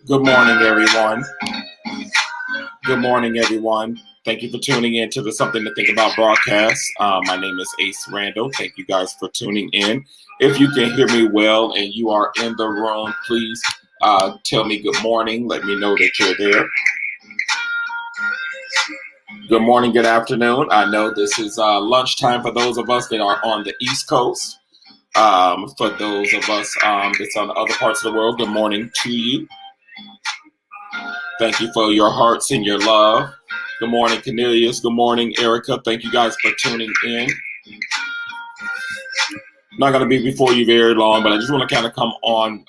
Good morning, everyone. Good morning, everyone. Thank you for tuning in to the Something to Think About broadcast. My name is Ace Randall. Thank you guys for tuning in. If you can hear me well and you are in the room, please tell me good morning. Let me know that you're there. Good morning, good afternoon. I know this is lunchtime for those of us that are on the East Coast. For those of us that's on the other parts of the world, good morning to you. Thank you for your hearts and your love. Good morning, Cornelius. Good morning, Erica. Thank you guys for tuning in. Not going to be before you very long, but I just want to kind of come on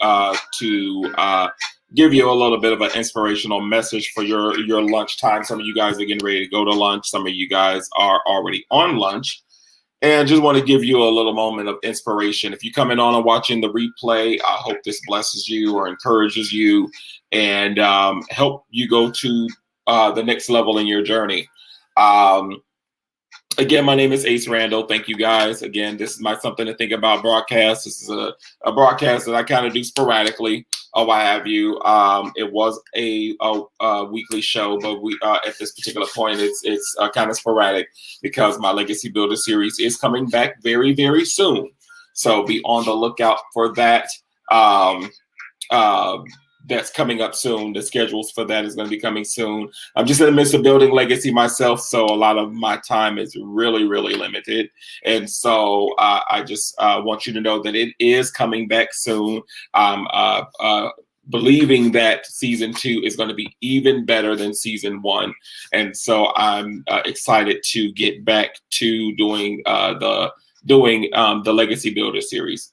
to give you a little bit of an inspirational message for your lunchtime. Some of you guys are getting ready to go to lunch. Some of you guys are already on lunch. And just want to give you a little moment of inspiration. If you're coming on and watching the replay, I hope this blesses you or encourages you and help you go to the next level in your journey. Again, my name is Ace Randall. Thank you guys. Again, this is my Something to Think About broadcast. This is a broadcast that I kind of do sporadically or what have you. It was a weekly show, but we at this particular point, it's kind of sporadic because my Legacy Builder series is coming back very, very soon. So be on the lookout for that. That's coming up soon. The schedules for that is going to be coming soon. I'm just in the midst of building legacy myself, so a lot of my time is really, really limited. And so I just want you to know that it is coming back soon. I'm believing that season 2 is going to be even better than season 1. And so I'm excited to get back to doing the Legacy Builder series.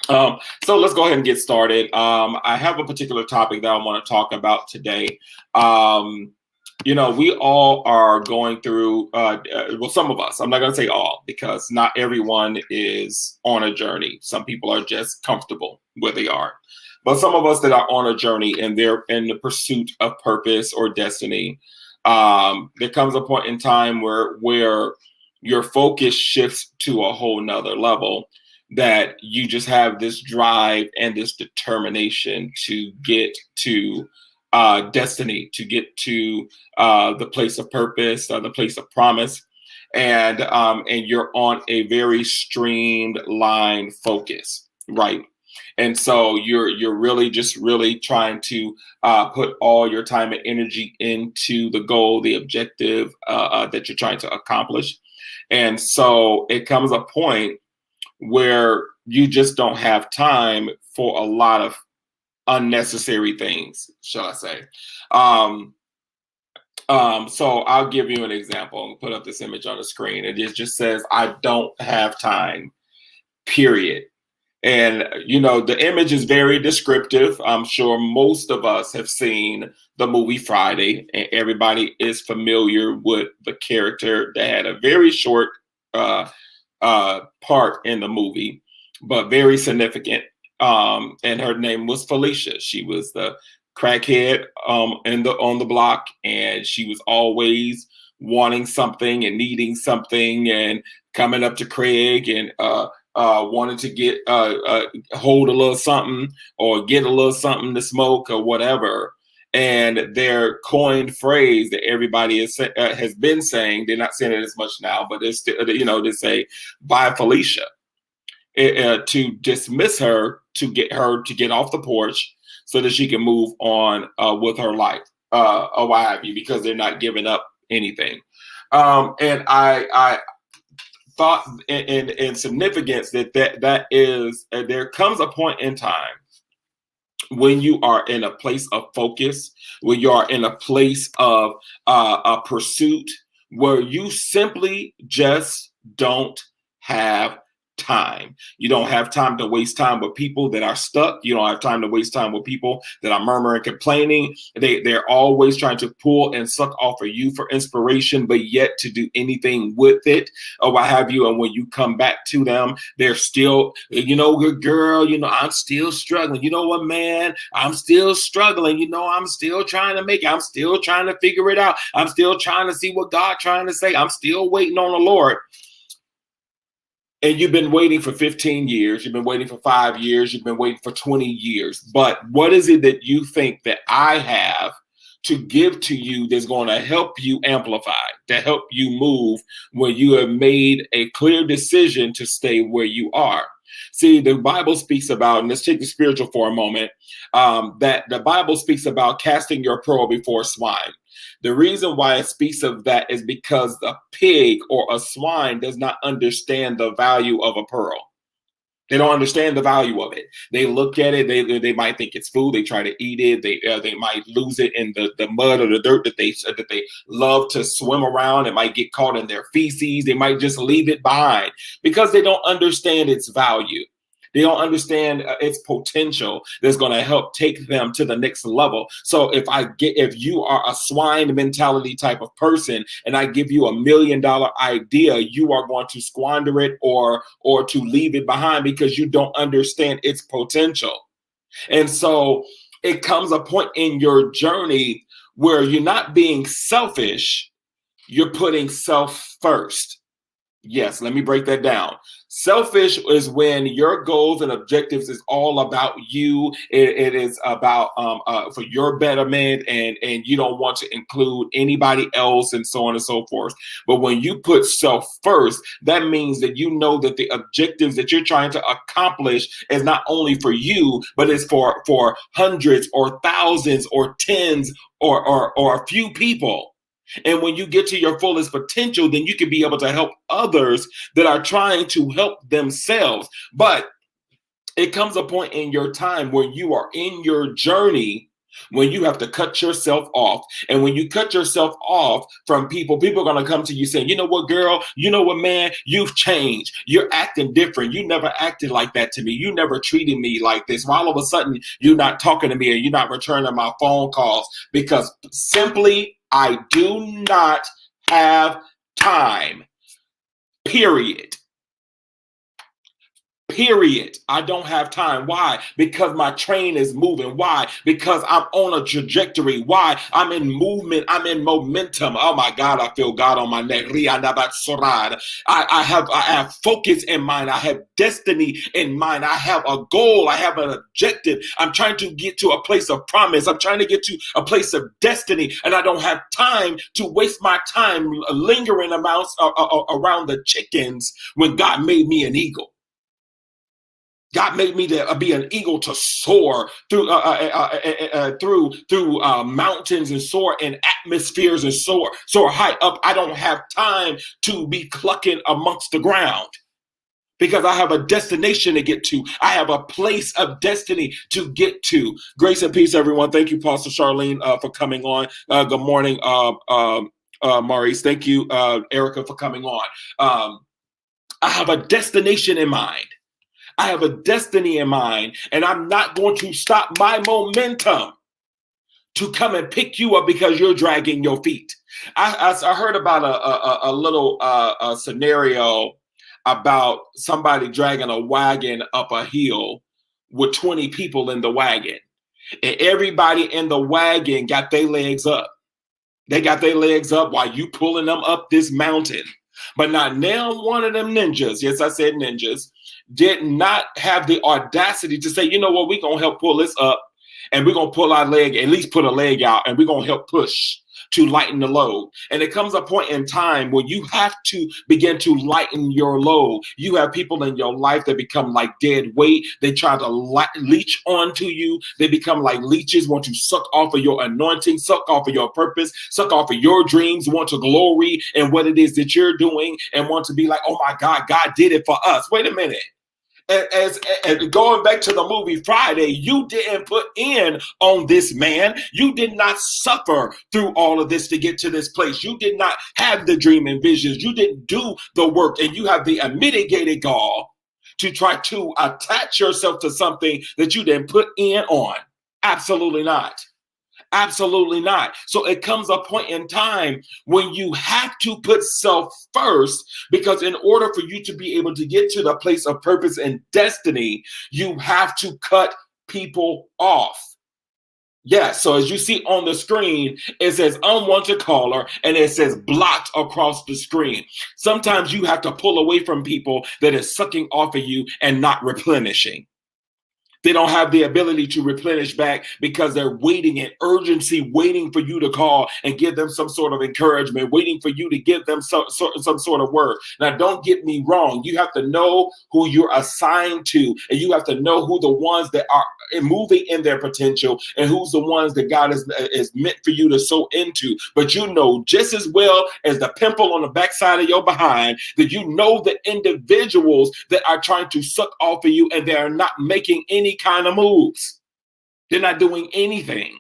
So let's go ahead and get started. I have a particular topic that I want to talk about today. We all are going through, well, some of us, I'm not going to say all, because not everyone is on a journey. Some people are just comfortable where they are. But some of us that are on a journey and they're in the pursuit of purpose or destiny, there comes a point in time where your focus shifts to a whole nother level, that you just have this drive and this determination to get to destiny, to get to the place of purpose, the place of promise, and you're on a very streamlined focus, right? And so you're really just really trying to put all your time and energy into the goal, the objective that you're trying to accomplish. And so it comes a point where you just don't have time for a lot of unnecessary things, shall I say. So I'll give you an example and put up this image on the screen. It just says, I don't have time, period. And, the image is very descriptive. I'm sure most of us have seen the movie Friday, and everybody is familiar with the character that had a very short part in the movie, but very significant. And her name was Felicia. She was the crackhead on the block, and she was always wanting something and needing something and coming up to Craig and wanting to get hold a little something or get a little something to smoke or whatever. And their coined phrase that everybody has been saying, they're not saying it as much now, but it's still, they say, bye, Felicia, to dismiss her, to get her to get off the porch so that she can move on with her life, or what have you, because they're not giving up anything. And I thought in significance that is, there comes a point in time when you are in a place of focus, when you are in a place of a pursuit, where you simply just don't have time. You don't have time to waste time with people that are stuck. You don't have time to waste time with people that are murmuring, complaining. They're always trying to pull and suck off of you for inspiration, but yet to do anything with it or what have you. And when you come back to them, they're still, good girl, I'm still struggling. You know what, man? I'm still struggling. I'm still trying to make it. I'm still trying to figure it out. I'm still trying to see what God's trying to say. I'm still waiting on the Lord. And you've been waiting for 15 years, you've been waiting for 5 years, you've been waiting for 20 years. But what is it that you think that I have to give to you that's going to help you amplify, to help you move when you have made a clear decision to stay where you are? See, the Bible speaks about, and let's take the spiritual for a moment, that the Bible speaks about casting your pearl before swine. The reason why it speaks of that is because a pig or a swine does not understand the value of a pearl. They don't understand the value of it. They look at it. They might think it's food. They try to eat it. They might lose it in the mud or the dirt that they love to swim around. It might get caught in their feces. They might just leave it behind because they don't understand its value. They don't understand its potential that's going to help take them to the next level. So if you are a swine mentality type of person and I give you $1 million idea, you are going to squander it or to leave it behind because you don't understand its potential. And so it comes a point in your journey where you're not being selfish, you're putting self first. Yes, let me break that down. Selfish is when your goals and objectives is all about you. It is about for your betterment, and you don't want to include anybody else, and so on and so forth. But when you put self first, that means that you know that the objectives that you're trying to accomplish is not only for you, but it's for hundreds or thousands or tens or a few people. And when you get to your fullest potential, then you can be able to help others that are trying to help themselves. But it comes a point in your time where you are in your journey when you have to cut yourself off. And when you cut yourself off from people are going to come to you saying, you know what, girl, you know what, man, you've changed. You're acting different. You never acted like that to me. You never treated me like this. Why all of a sudden you're not talking to me or you're not returning my phone calls? Because simply, I do not have time. Period. I don't have time. Why? Because my train is moving. Why? Because I'm on a trajectory. Why? I'm in movement. I'm in momentum. Oh my God, I feel God on my neck. I have focus in mind. I have destiny in mind. I have a goal. I have an objective. I'm trying to get to a place of promise. I'm trying to get to a place of destiny. And I don't have time to waste my time lingering around the chickens when God made me an eagle. God made me to be an eagle to soar through mountains and soar in atmospheres and soar high up. I don't have time to be clucking amongst the ground because I have a destination to get to. I have a place of destiny to get to. Grace and peace, everyone. Thank you, Pastor Charlene, for coming on. Good morning, Maurice. Thank you, Erica, for coming on. I have a destination in mind. I have a destiny in mind, and I'm not going to stop my momentum to come and pick you up because you're dragging your feet. I heard about a little scenario about somebody dragging a wagon up a hill with 20 people in the wagon, and everybody in the wagon got their legs up. They got their legs up while you pulling them up this mountain. But not now one of them ninjas, yes, I said ninjas, did not have the audacity to say, you know what, we're going to help pull this up and we're going to pull our leg, at least put a leg out, and we're going to help push to lighten the load. And it comes a point in time where you have to begin to lighten your load. You have people in your life that become like dead weight. They try to leech onto you. They become like leeches, want to suck off of your anointing, suck off of your purpose, suck off of your dreams, want to glory in what it is that you're doing and want to be like, oh my God, God did it for us. Wait a minute. As going back to the movie Friday, you didn't put in on this man. You did not suffer through all of this to get to this place. You did not have the dream and visions. You didn't do the work, and you have the unmitigated gall to try to attach yourself to something that you didn't put in on. Absolutely not. Absolutely not. So it comes a point in time when you have to put self first, because in order for you to be able to get to the place of purpose and destiny, you have to cut people off. Yeah, so as you see on the screen, it says unwanted caller and it says blocked across the screen. Sometimes you have to pull away from people that is sucking off of you and not replenishing. They don't have the ability to replenish back because they're waiting in urgency, waiting for you to call and give them some sort of encouragement, waiting for you to give them some sort of word. Now, don't get me wrong. You have to know who you're assigned to, and you have to know who the ones that are moving in their potential and who's the ones that God is meant for you to sow into. But you know just as well as the pimple on the backside of your behind that you know the individuals that are trying to suck off of you and they are not making any kind of moves. They're not doing anything.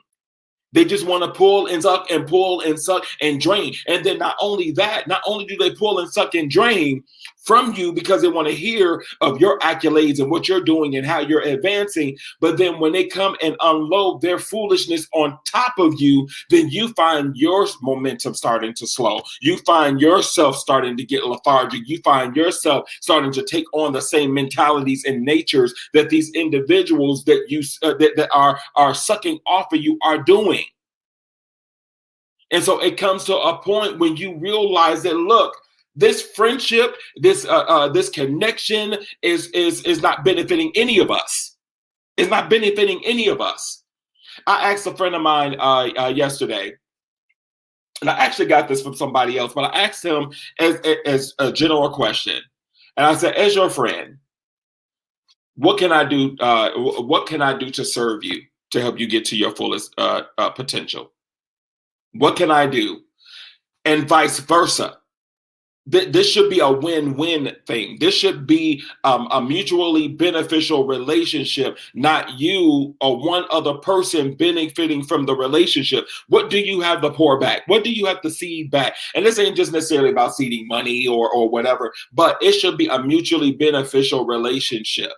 They just want to pull and suck and pull and suck and drain. And then not only that, not only do they pull and suck and drain from you because they want to hear of your accolades and what you're doing and how you're advancing, but then when they come and unload their foolishness on top of you, then you find your momentum starting to slow. You find yourself starting to get lethargic. You find yourself starting to take on the same mentalities and natures that these individuals that you that are sucking off of you are doing. And so it comes to a point when you realize that, look, this friendship, this connection is not benefiting any of us. It's not benefiting any of us. I asked a friend of mine yesterday, and I actually got this from somebody else, but I asked him as a general question, and I said, "As your friend, what can I do? What can I do to serve you to help you get to your fullest potential? What can I do?" And vice versa. This should be a win-win thing. This should be a mutually beneficial relationship, not you or one other person benefiting from the relationship. What do you have to pour back? What do you have to seed back? And this ain't just necessarily about seeding money or whatever, but it should be a mutually beneficial relationship.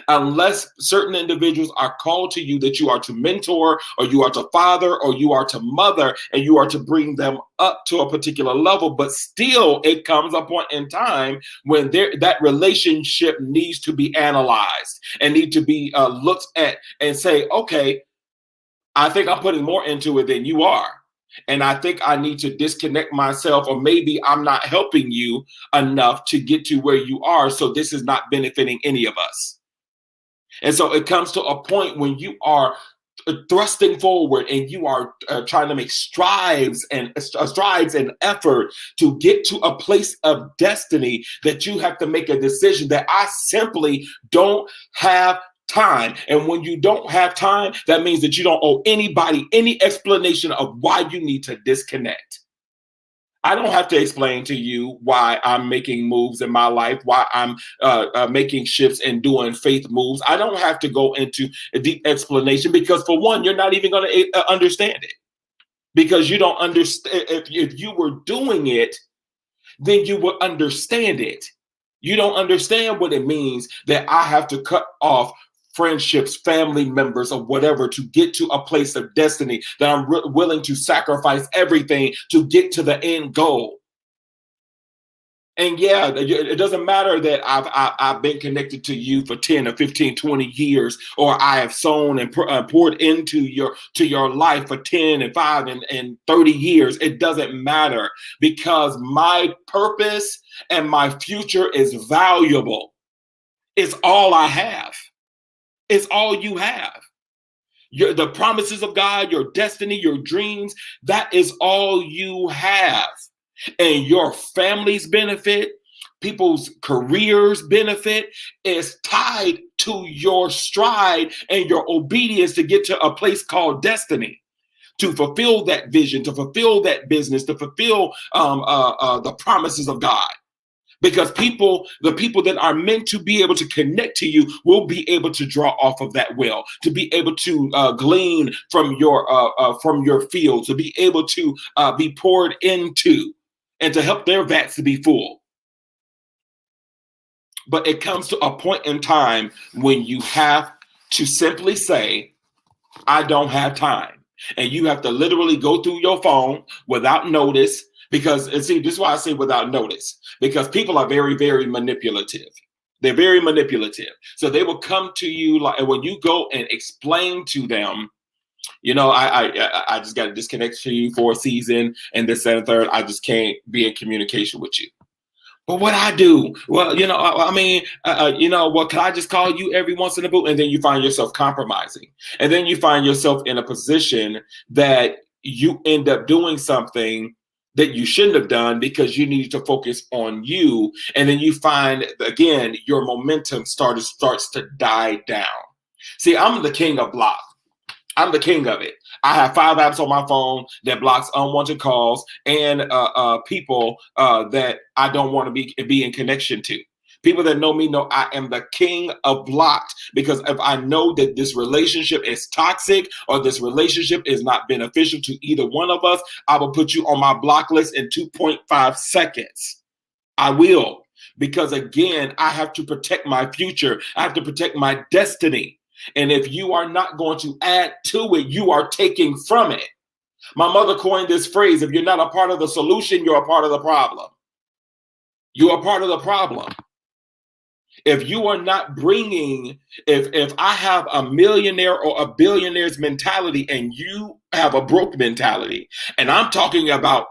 Unless certain individuals are called to you that you are to mentor or you are to father or you are to mother and you are to bring them up to a particular level, but still it comes a point in time when that relationship needs to be analyzed and need to be looked at and say, okay, I think I'm putting more into it than you are. And I think I need to disconnect myself, or maybe I'm not helping you enough to get to where you are. So this is not benefiting any of us. And so it comes to a point when you are thrusting forward and you are trying to make strides and effort to get to a place of destiny that you have to make a decision that I simply don't have time. And when you don't have time, that means that you don't owe anybody any explanation of why you need to disconnect. I don't have to explain to you why I'm making moves in my life, why I'm making shifts and doing faith moves. I don't have to go into a deep explanation because, for one, you're not even going to understand it because you don't understand. If you were doing it, then you would understand it. You don't understand what it means that I have to cut off friendships, family members, or whatever to get to a place of destiny, that I'm willing to sacrifice everything to get to the end goal. And yeah, it doesn't matter that I've been connected to you for 10 or 15, 20 years, or I have sown and poured into your life for 10 and 5 and 30 years. It doesn't matter because my purpose and my future is valuable. It's all I have. It's all you have. The promises of God, your destiny, your dreams, that is all you have. And your family's benefit, people's careers benefit is tied to your stride and your obedience to get to a place called destiny, to fulfill that vision, to fulfill that business, to fulfill the promises of God. Because the people that are meant to be able to connect to you will be able to draw off of that well, to be able to glean from your field, to be able to be poured into, and to help their vats to be full. But it comes to a point in time when you have to simply say, I don't have time. And you have to literally go through your phone without notice. Because, and see, this is why I say without notice, because people are very, very manipulative. They're very manipulative. So they will come to you, like, when you go and explain to them I just got to disconnect to you for a season and this and third. I just can't be in communication with you. But what I do, well, well, can I just call you every once in a blue? And then you find yourself compromising. And then you find yourself in a position that you end up doing something that you shouldn't have done because you need to focus on you. And then you find, again, your momentum starts to die down. See, I'm the king of block. I'm the king of it. I have 5 apps on my phone that blocks unwanted calls and people that I don't want to be in connection to. People that know me know I am the king of blocked, because if I know that this relationship is toxic or this relationship is not beneficial to either one of us, I will put you on my block list in 2.5 seconds. I will, because again, I have to protect my future. I have to protect my destiny. And if you are not going to add to it, you are taking from it. My mother coined this phrase: if you're not a part of the solution, you're a part of the problem. You are part of the problem. If you are not bringing, if I have a millionaire or a billionaire's mentality and you have a broke mentality, and I'm talking about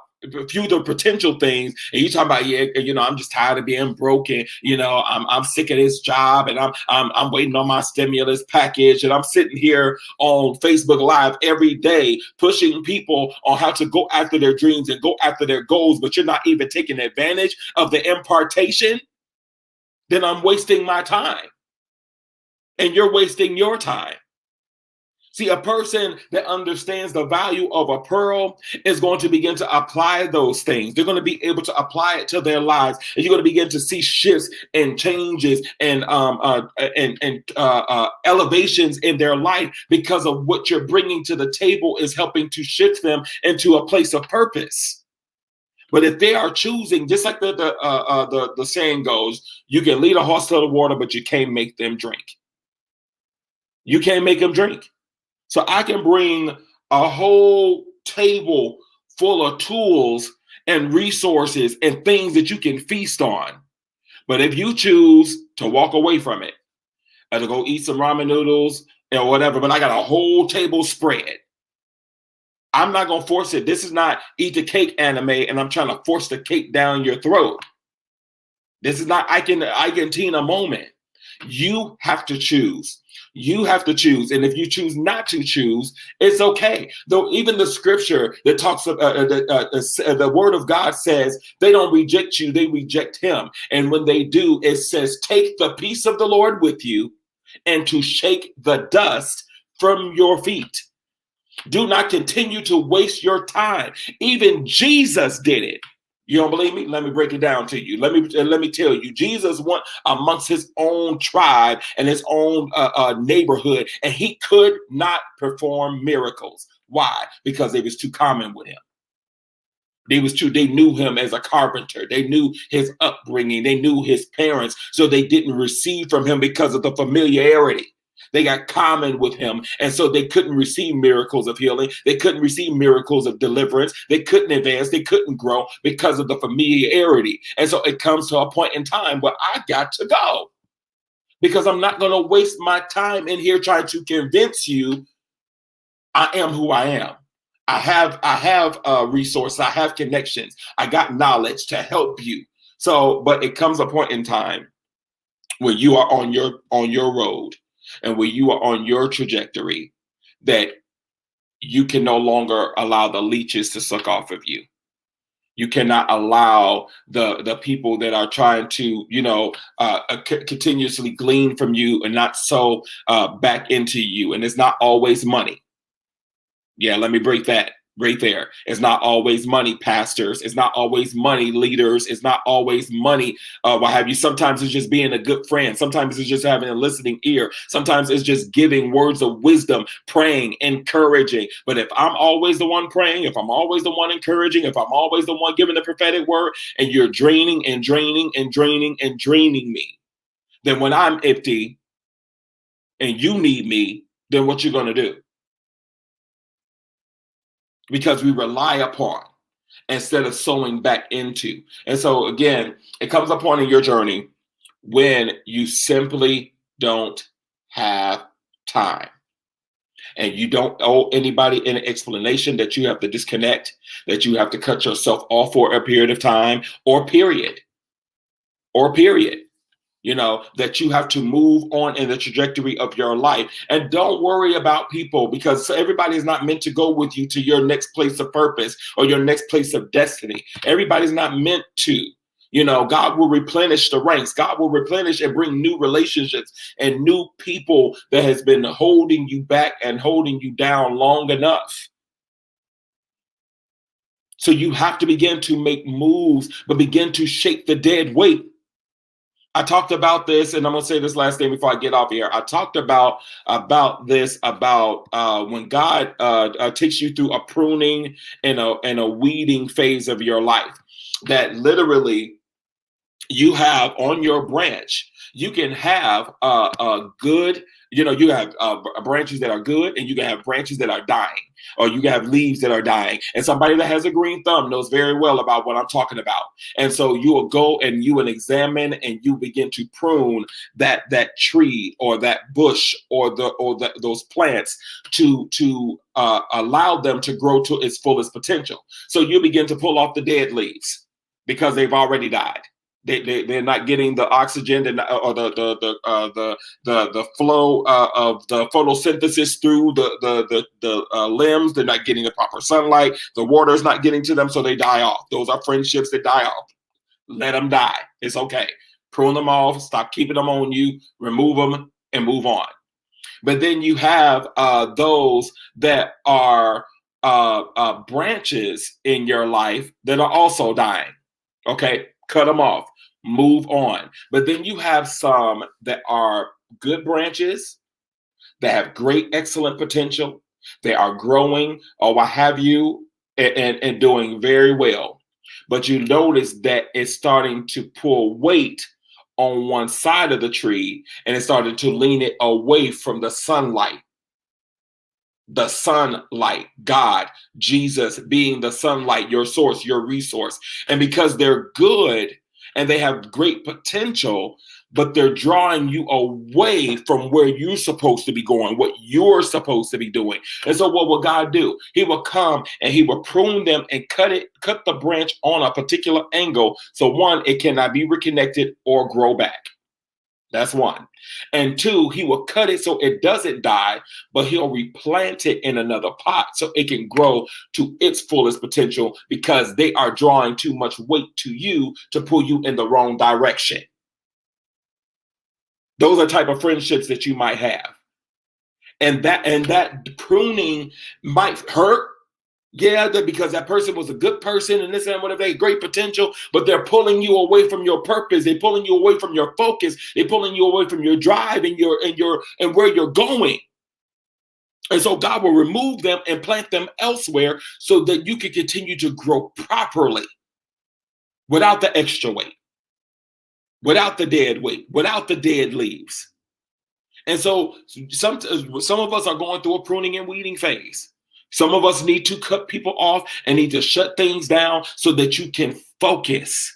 future potential things, and you talking about, I'm just tired of being broken. I'm sick of this job, and I'm waiting on my stimulus package, and I'm sitting here on Facebook Live every day pushing people on how to go after their dreams and go after their goals, but you're not even taking advantage of the impartation. Then I'm wasting my time, and you're wasting your time. See, a person that understands the value of a pearl is going to begin to apply those things. They're going to be able to apply it to their lives, and you're going to begin to see shifts and changes and elevations in their life, because of what you're bringing to the table is helping to shift them into a place of purpose. But if they are choosing, just like the saying goes, you can lead a horse to the water, but you can't make them drink. You can't make them drink. So I can bring a whole table full of tools and resources and things that you can feast on. But if you choose to walk away from it, or to go eat some ramen noodles or whatever, but I got a whole table spread, I'm not going to force it. This is not Eat the Cake anime, and I'm trying to force the cake down your throat. This is not I can Tina moment. You have to choose. You have to choose. And if you choose not to choose, it's okay. Though even the scripture that talks about the word of God says they don't reject you, they reject him. And when they do, it says, take the peace of the Lord with you and to shake the dust from your feet. Do not continue to waste your time. Even Jesus did it. You don't believe me? Let me break it down to you. Let me tell you. Jesus went amongst his own tribe and his own neighborhood, and he could not perform miracles. Why? Because it was too common with him. They knew him as a carpenter. They knew his upbringing. They knew his parents, so they didn't receive from him because of the familiarity. They got common with him, and so they couldn't receive miracles of healing. They couldn't receive miracles of deliverance. They couldn't advance. They couldn't grow because of the familiarity. And so it comes to a point in time where I got to go, because I'm not going to waste my time in here trying to convince you I am who I am. I have resources. I have connections. I got knowledge to help you. So, but it comes a point in time where you are on your road, and where you are on your trajectory, that you can no longer allow the leeches to suck off of you. You cannot allow the people that are trying to, continuously glean from you and not sow back into you. And it's not always money. Yeah, let me break that right there. It's not always money, pastors. It's not always money, leaders. It's not always money, what have you. Sometimes it's just being a good friend. Sometimes it's just having a listening ear. Sometimes it's just giving words of wisdom, praying, encouraging. But if I'm always the one praying, if I'm always the one encouraging, if I'm always the one giving the prophetic word, and you're draining and draining and draining and draining me, then when I'm empty and you need me, then what you going to do? Because we rely upon instead of sowing back into. And so again, it comes a point in your journey when you simply don't have time. and you don't owe anybody an explanation that you have to disconnect, that you have to cut yourself off for a period of time, or period, or period. That you have to move on in the trajectory of your life. And don't worry about people, because everybody is not meant to go with you to your next place of purpose or your next place of destiny. Everybody's not meant to. God will replenish the ranks. God will replenish and bring new relationships and new people that has been holding you back and holding you down long enough. So you have to begin to make moves, but begin to shake the dead weight. I talked about this, and I'm going to say this last thing before I get off here. I talked about this, about when God takes you through a pruning and a weeding phase of your life, that literally you have on your branch, you can have a good, you have branches that are good, and you can have branches that are dying, or you can have leaves that are dying. And somebody that has a green thumb knows very well about what I'm talking about. And so you will go and you will examine and you begin to prune that tree or that bush or those plants to allow them to grow to its fullest potential. So you begin to pull off the dead leaves because they've already died. They're not getting the oxygen or the flow of the photosynthesis through the limbs. They're not getting the proper sunlight. The water is not getting to them, so they die off. Those are friendships that die off. Let them die. It's okay. Prune them off. Stop keeping them on you. Remove them and move on. But then you have those that are branches in your life that are also dying. Okay. Cut them off, move on. But then you have some that are good branches that have great, excellent potential. They are growing or what have you, and doing very well. But you notice that it's starting to pull weight on one side of the tree, and it's starting to lean it away from the sunlight. The sunlight, God, Jesus being the sunlight, your source, your resource. And because they're good and they have great potential, but they're drawing you away from where you're supposed to be going, what you're supposed to be doing. And so what will God do? He will come and he will prune them and cut the branch on a particular angle. So one, it cannot be reconnected or grow back. That's one. And two, he will cut it so it doesn't die, but he'll replant it in another pot so it can grow to its fullest potential, because they are drawing too much weight to you to pull you in the wrong direction. Those are type of friendships that you might have. And that pruning might hurt. Yeah, because that person was a good person and this and whatever, they great potential, but they're pulling you away from your purpose. They're pulling you away from your focus. They're pulling you away from your drive and where you're going. And so God will remove them and plant them elsewhere so that you can continue to grow properly without the extra weight, without the dead weight, without the dead leaves. And so some of us are going through a pruning and weeding phase. Some of us need to cut people off and need to shut things down so that you can focus.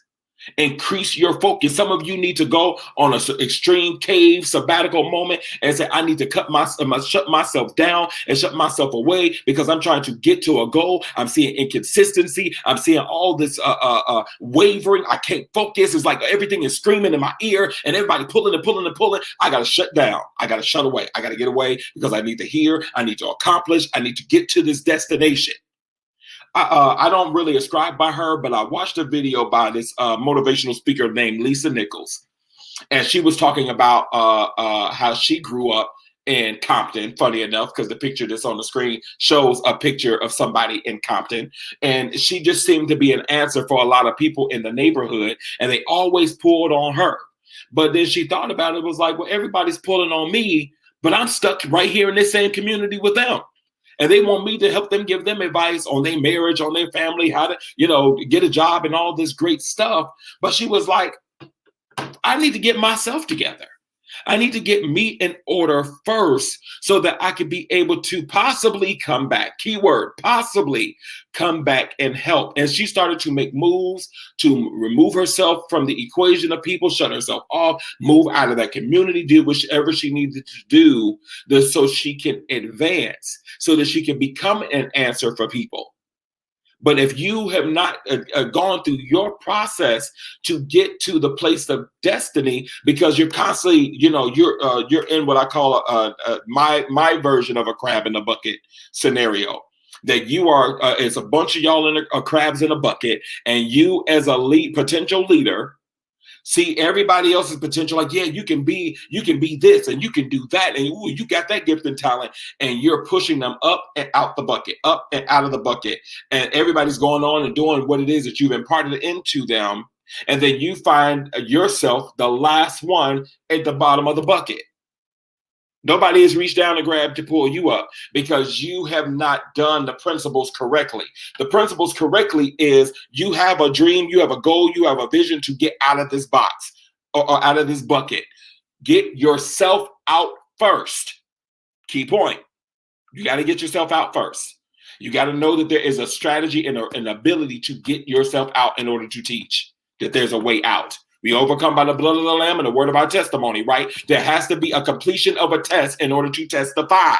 Increase your focus. Some of you need to go on an extreme cave sabbatical moment and say, I need to shut myself down and shut myself away because I'm trying to get to a goal. I'm seeing inconsistency. I'm seeing all this wavering. I can't focus. It's like everything is screaming in my ear and everybody pulling and pulling and pulling. I got to shut down. I got to shut away. I got to get away because I need to hear. I need to accomplish. I need to get to this destination. I don't really ascribe by her, but I watched a video by this motivational speaker named Lisa Nichols. And she was talking about how she grew up in Compton, funny enough, because the picture that's on the screen shows a picture of somebody in Compton. And she just seemed to be an answer for a lot of people in the neighborhood. And they always pulled on her. But then she thought about it, was like, well, everybody's pulling on me, but I'm stuck right here in this same community with them. And they want me to help them, give them advice on their marriage, on their family, how to, get a job and all this great stuff. But she was like, I need to get myself together. I need to get me in order first so that I can be able to possibly come back. Keyword, possibly come back and help. And she started to make moves to remove herself from the equation of people, shut herself off, move out of that community, do whatever she needed to do so she can advance, so that she can become an answer for people. But if you have not gone through your process to get to the place of destiny, because you're constantly, you're in what I call my version of a crab in a bucket scenario. That you are, it's a bunch of y'all in crabs in a bucket, and you as a potential leader see everybody else's potential, like, yeah, you can be this and you can do that, and ooh, you got that gift and talent, and you're pushing them up and out the bucket, up and out of the bucket, and everybody's going on and doing what it is that you've imparted into them, and then you find yourself the last one at the bottom of the bucket. Nobody has reached down and grabbed to pull you up because you have not done the principles correctly. The principles correctly is you have a dream, you have a goal, you have a vision to get out of this box or out of this bucket. Get yourself out first. Key point. You got to get yourself out first. You got to know that there is a strategy and an ability to get yourself out in order to teach, that there's a way out. We overcome by the blood of the Lamb and the word of our testimony, right? There has to be a completion of a test in order to testify.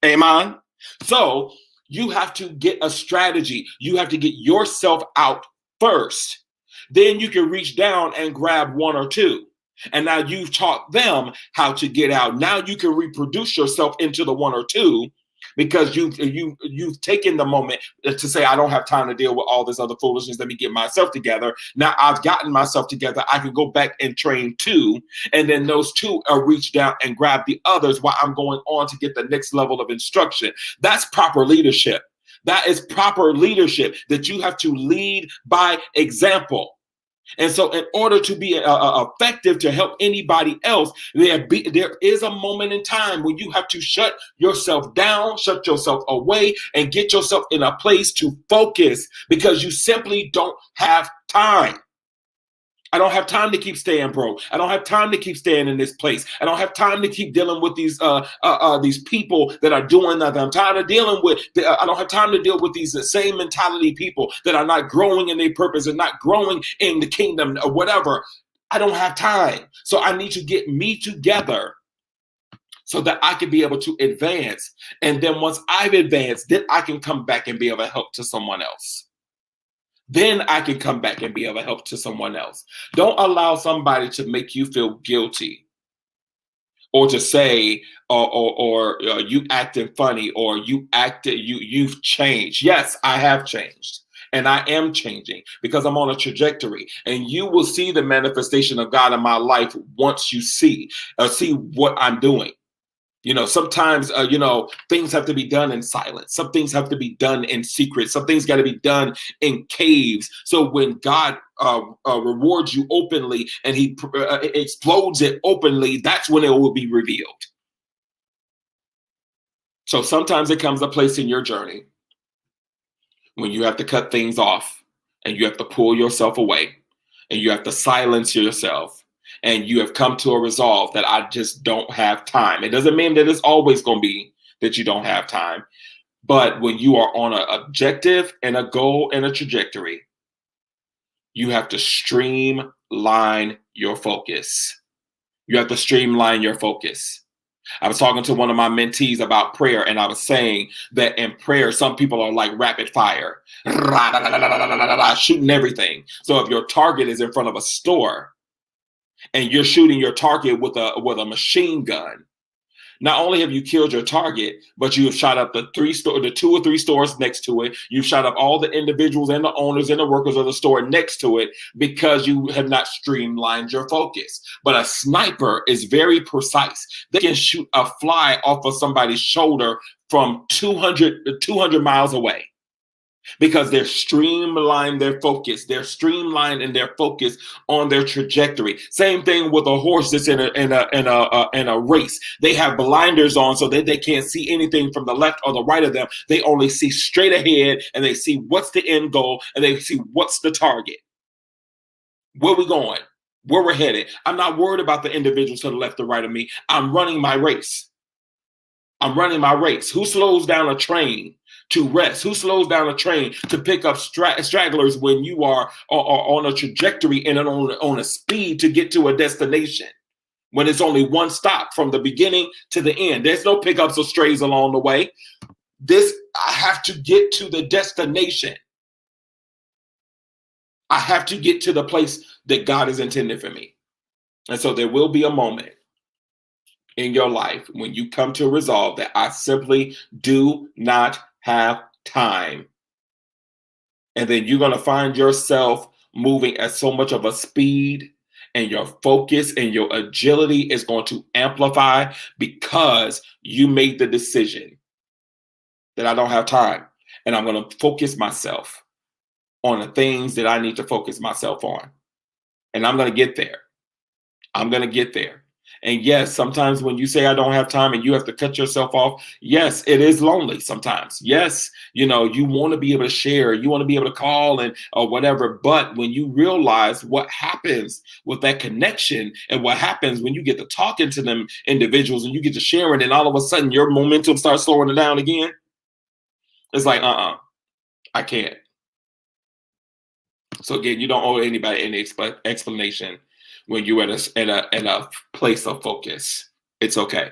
Amen. So you have to get a strategy. You have to get yourself out first. Then you can reach down and grab one or two. And now you've taught them how to get out. Now you can reproduce yourself into the one or two, because you've taken the moment to say, I don't have time to deal with all this other foolishness. Let me get myself together. Now I've gotten myself together. I can go back and train two. And then those two are reach down and grab the others while I'm going on to get the next level of instruction. That's proper leadership. That is proper leadership, that you have to lead by example. And so in order to be effective to help anybody else, there is a moment in time when you have to shut yourself down, shut yourself away, and get yourself in a place to focus, because you simply don't have time. I don't have time to keep staying broke. I don't have time to keep staying in this place. I don't have time to keep dealing with these people that are doing that. I'm tired of dealing with. I don't have time to deal with these same mentality people that are not growing in their purpose and not growing in the kingdom or whatever. I don't have time. So I need to get me together so that I can be able to advance. And then once I've advanced, then I can come back and be able to help to someone else. Then I can come back and be able to help to someone else. Don't allow somebody to make you feel guilty, or to say, or you acting funny, or you've changed. Yes, I have changed, and I am changing because I'm on a trajectory. And you will see the manifestation of God in my life once you see what I'm doing. Sometimes, things have to be done in silence. Some things have to be done in secret. Some things got to be done in caves. So when God rewards you openly and he explodes it openly, that's when it will be revealed. So sometimes it comes a place in your journey when you have to cut things off, and you have to pull yourself away, and you have to silence yourself. And you have come to a resolve that I just don't have time. It doesn't mean that it's always going to be that you don't have time. But when you are on an objective and a goal and a trajectory, you have to streamline your focus. You have to streamline your focus. I was talking to one of my mentees about prayer, and I was saying that in prayer, some people are like rapid fire, shooting everything. So if your target is in front of a store, and you're shooting your target with a machine gun, not only have you killed your target, but you have shot up the 2 or 3 stores next to it. You've shot up all the individuals and the owners and the workers of the store next to it, because you have not streamlined your focus. But a sniper is very precise. They can shoot a fly off of somebody's shoulder from 200 miles away, because they're streamlined their focus. They're streamlined in their focus on their trajectory. Same thing with a horse that's in a race. They have blinders on so that they can't see anything from the left or the right of them. They only see straight ahead, and they see what's the end goal, and they see what's the target. Where we going? where we're headed. I'm not worried about the individuals to the left or right of me. I'm running my race. I'm running my race. Who slows down a train to rest? Who slows down a train to pick up stragglers when you are on a trajectory and on a speed to get to a destination? When it's only one stop from the beginning to the end. There's no pickups or strays along the way. I have to get to the destination. I have to get to the place that God has intended for me. And so there will be a moment in your life when you come to resolve that I simply do not have time. And then you're going to find yourself moving at so much of a speed, and your focus and your agility is going to amplify because you made the decision that I don't have time. And I'm going to focus myself on the things that I need to focus myself on. And I'm going to get there. I'm going to get there. And yes, sometimes when you say I don't have time and you have to cut yourself off, yes, it is lonely sometimes. Yes, you want to be able to share, you want to be able to call and or whatever. But when you realize what happens with that connection and what happens when you get to talking to them individuals and you get to sharing, and all of a sudden your momentum starts slowing down again, it's like, I can't. So again, you don't owe anybody any explanation when you're at a place of focus. It's okay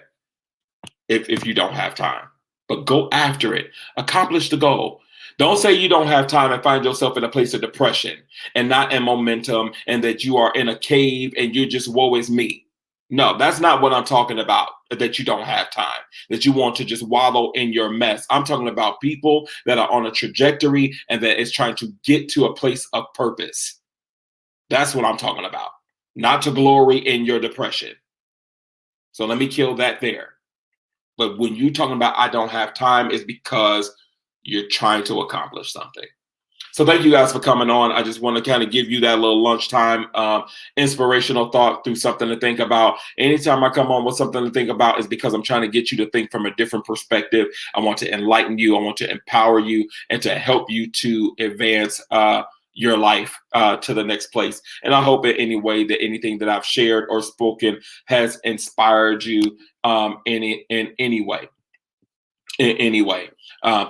if you don't have time, but go after it. Accomplish the goal. Don't say you don't have time and find yourself in a place of depression and not in momentum, and that you are in a cave and you're just woe is me. No, that's not what I'm talking about, that you don't have time, that you want to just wallow in your mess. I'm talking about people that are on a trajectory and that is trying to get to a place of purpose. That's what I'm talking about, not to glory in your depression. So let me kill that there. But when you're talking about I don't have time, it's because you're trying to accomplish something. So thank you guys for coming on. I just want to kind of give you that little lunchtime inspirational thought through something to think about. Anytime I come on with something to think about is because I'm trying to get you to think from a different perspective. I want to enlighten you. I want to empower you and to help you to advance your life to the next place. And I hope in any way that anything that I've shared or spoken has inspired you in any way.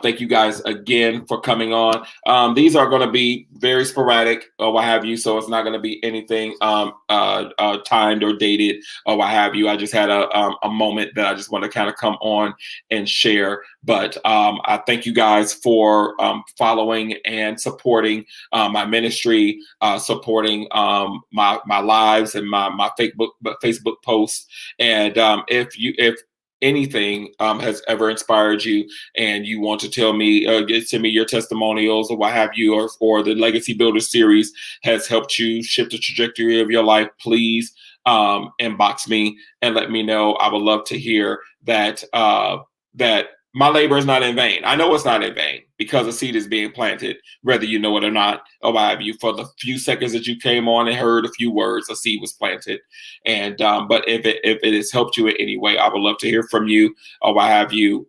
Thank you guys again for coming on. These are going to be very sporadic or what have you, so it's not going to be anything timed or dated or what have you. I just had a moment that I just want to kind of come on and share. But I thank you guys for following and supporting my ministry, supporting my lives and my Facebook posts. And if anything has ever inspired you and you want to tell me, send me your testimonials or what have you, or the Legacy Builder series has helped you shift the trajectory of your life, please inbox me and let me know. I would love to hear that that my labor is not in vain. I know it's not in vain because a seed is being planted, whether you know it or not, or what have you. For the few seconds that you came on and heard a few words, a seed was planted. And but if it has helped you in any way, I would love to hear from you or what have you.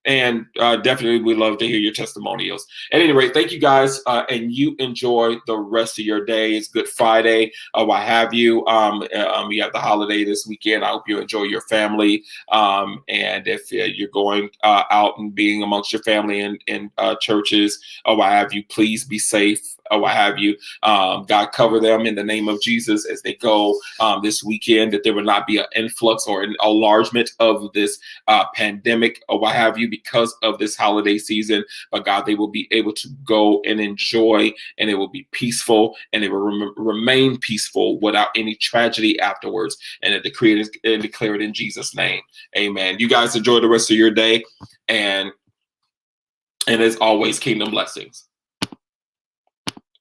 And definitely we'd love to hear your testimonials. At any rate, thank you guys, and you enjoy the rest of your day. It's Good Friday, what have you. We have the holiday this weekend. I hope you enjoy your family. And if you're going out and being amongst your family in churches or what have you, please be safe. Or what have you. God cover them in the name of Jesus as they go this weekend, that there will not be an influx or an enlargement of this pandemic or what have you because of this holiday season. But God, they will be able to go and enjoy, and it will be peaceful, and it will remain peaceful without any tragedy afterwards. And declare it in Jesus' name. Amen. You guys enjoy the rest of your day, and as always, kingdom blessings.